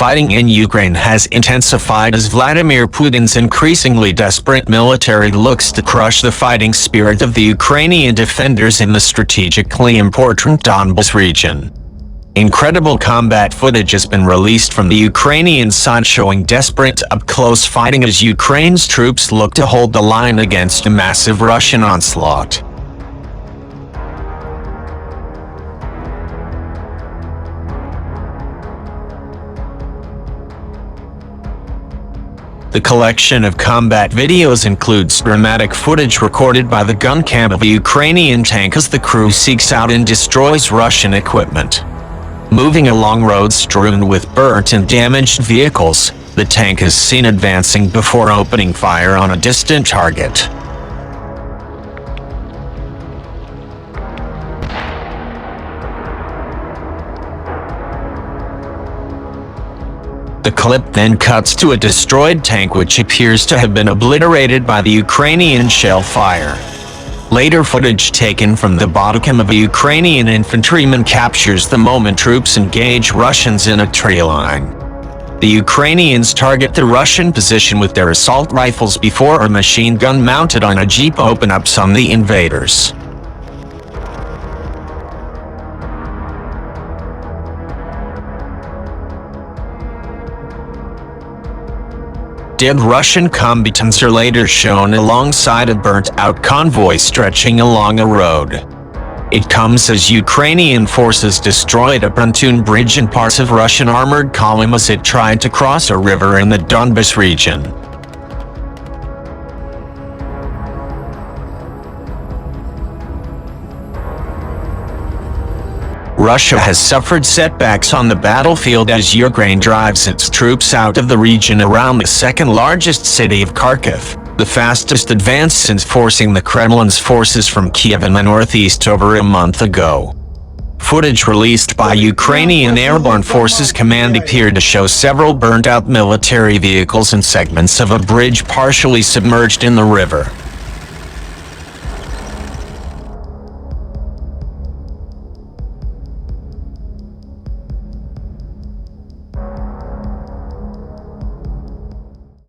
fighting in Ukraine has intensified as Vladimir Putin's increasingly desperate military looks to crush the fighting spirit of the Ukrainian defenders in the strategically important Donbas region. Incredible combat footage has been released from the Ukrainian side showing desperate up-close fighting as Ukraine's troops look to hold the line against a massive Russian onslaught. The collection of combat videos includes dramatic footage recorded by the gun cam of a Ukrainian tank as the crew seeks out and destroys Russian equipment. Moving along roads strewn with burnt and damaged vehicles, the tank is seen advancing before opening fire on a distant target. The clip then cuts to a destroyed tank which appears to have been obliterated by the Ukrainian shell fire. Later footage taken from the bodycam of a Ukrainian infantryman captures the moment troops engage Russians in a tree line. The Ukrainians target the Russian position with their assault rifles before a machine gun mounted on a jeep opens up on the invaders. Dead Russian combatants are later shown alongside a burnt-out convoy stretching along a road. It comes as Ukrainian forces destroyed a pontoon bridge and parts of Russian armored column as it tried to cross a river in the Donbas region. Russia has suffered setbacks on the battlefield as Ukraine drives its troops out of the region around the second-largest city of Kharkiv, the fastest advance since forcing the Kremlin's forces from Kiev in the northeast over a month ago. Footage released by Ukrainian Airborne Forces Command appeared to show several burnt-out military vehicles and segments of a bridge partially submerged in the river.